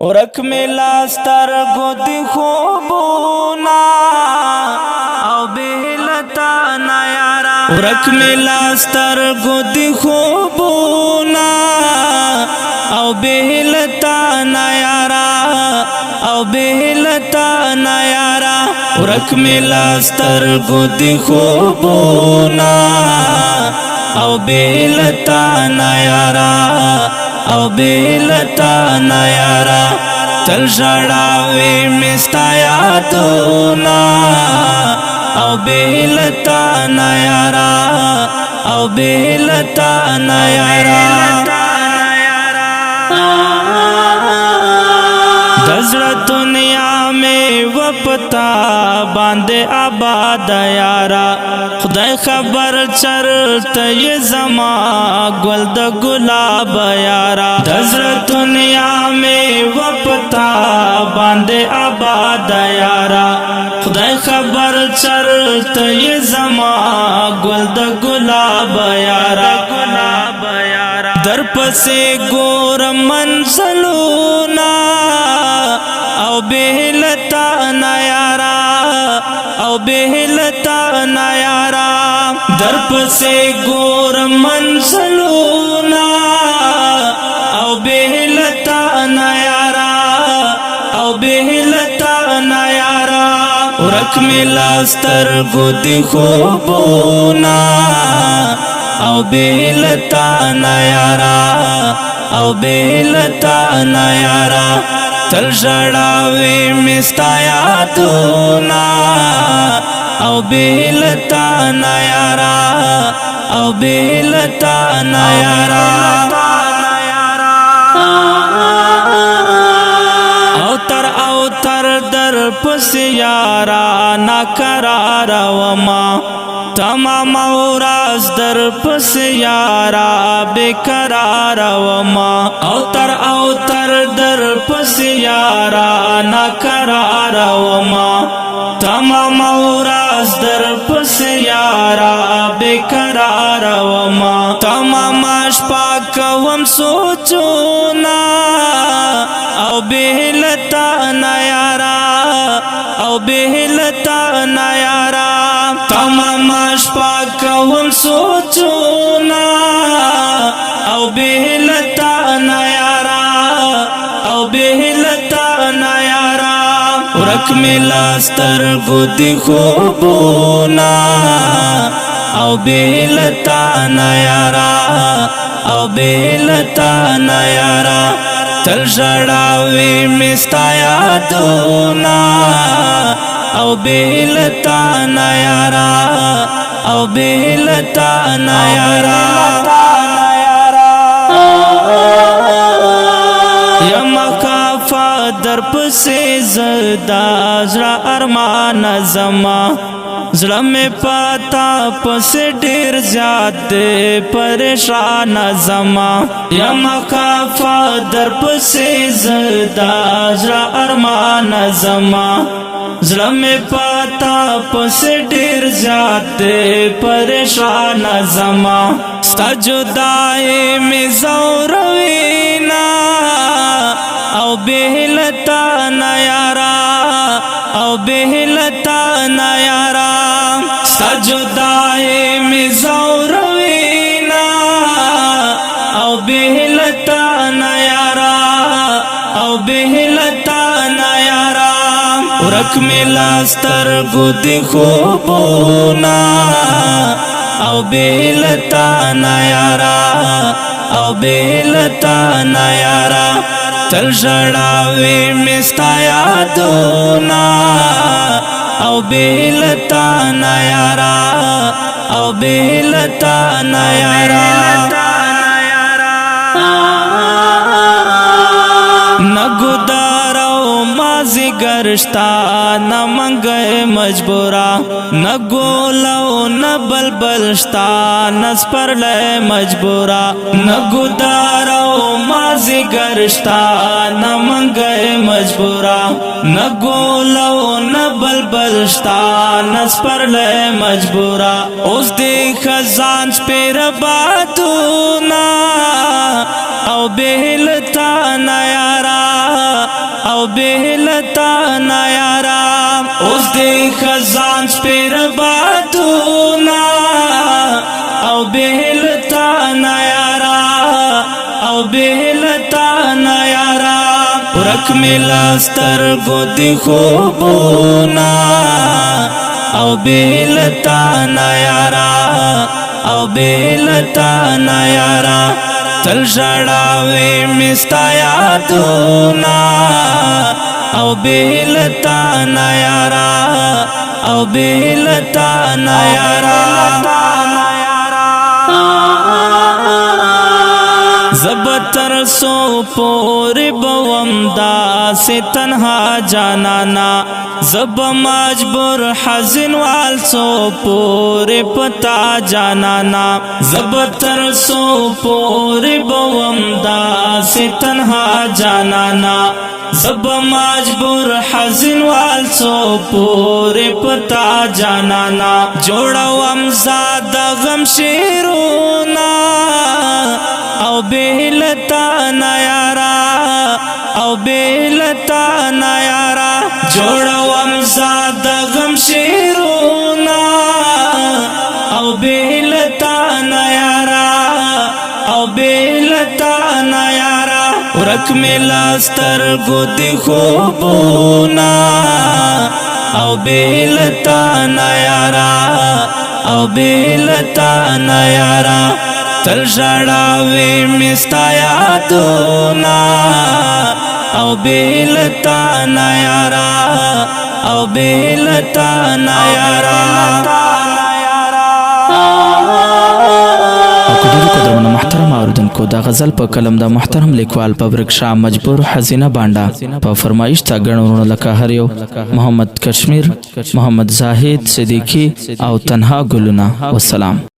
ورک میلا سترګو دی خوبونا او بهلتا نیارا ورک میلا سترګو دی خوبونا او بهلتا نیارا او بهلتا نیارا ورک میلا سترګو دی خوبونا او بهلتا نیارا او بهلتا نیارا تل ژړاوي مستا یادونا او بهلتا نیارا او بهلتا نیارا دزړه دنیا میں وپتا باندې آباد یارا خدای خبر چرته ی زما گل د گلاب یارا دزړه دنیا میں وپتا باندې آباد یارا خدای خبر چرته ی زما گل د گلاب یارا در پسې ګور منزلونا او بهلتا نیارا او بهلتا نیارا در پسې ګور منزلونا او بهلتا نیارا او بهلتا نیارا ورک میلا سترګو دی خوبونا او بهلتا نیارا او بهلتا نیارا تل ژړاوي مستا یادونا او بهلتا نیارا او بهلتا نیارا او تر در پس یارا ناقرار وما تمام اوراز در پس یارا بیقرار وما او تر در پس یارا ناقرار وما تمام اوراز در پس یارا بیقرار وما تمام شپا کوم سوچونا او بهلتا نیارا او بهلتا نیارا تمام شپا کوم سوچونا او بهلتا نیارا او بهلتا نیارا ورک میلا سترګو دی خوبونا او بهلتا نیارا او بهلتا نیارا تل ژړاوي مستا یادونا او بهلتا نیارا او بهلتا نیارا یم کافا در پسې زدا زړه ارمان زما زړه مې پتا پسې ډېر زیات پریشان زما یم کافا در پسې زدا زړه ارمان زما زړه مې پتا پسې ډېر زیات پریشان زما ستا جدائی مې زوروینا او بهلتا نیارا او بهلتا نیارا ستا جدائی مې زوروینا او بهلتا نیارا او بهلتا نیارا ورک میلا سترګو دی خوبونا او بهلتا نیارا او بهلتا نیارا تل ژړاوي مستا یادونا او بهلتا نیارا او بهلتا نیارا نګودارو مازی گرشتا نمنګ مجبورا نګولو نبلبلشتا نسپرل مجبورا نګودارو مازی گرشتا نمنګ مجبورا نګولو نبلبلشتا نسپرل مجبورا اوس دې خزان سپیر بادونا او بهلتا نیارا او بهلتا نیارا اوس دی خزان سپیر بادونا او بهلتا نیارا او بهلتا نیارا ورک ملاستر گودی خوبونا او بهلتا نیارا او بهلتا نیارا تل شڑاوی مستا یادونا او بهلتا نیارا او بهلتا نیارا زبتر سو پوری بوم دا سے تنہا جانانا زب مجبور حزن وال سو پوری پتا جانانا زبتر سو پوری بوم دا سے تنہا جانانا زب مجبور حزن وال سو پوری پتا جانانا جوڑا ومزاد غم شیرونا او بهلتا نیارا او بهلتا نیارا جوڑا ومزاد غم شیرونا او بهلتا نیارا او بهلتا نیارا ورک ملاستر گودی خوبونا او بهلتا نیارا او بهلتا نیارا تل شڑاوی مستا یادونا او بهلتا نیارا او بهلتا نیارا محترم اوریدونکو دا غزل په کلم د محترم لیکوال په ورکشا مجبور حزینه بانډا په فرمایش تا غنورونه لکه هر یو محمد کشمیر محمد زاهد صدیقی او تنها ګلونه والسلام.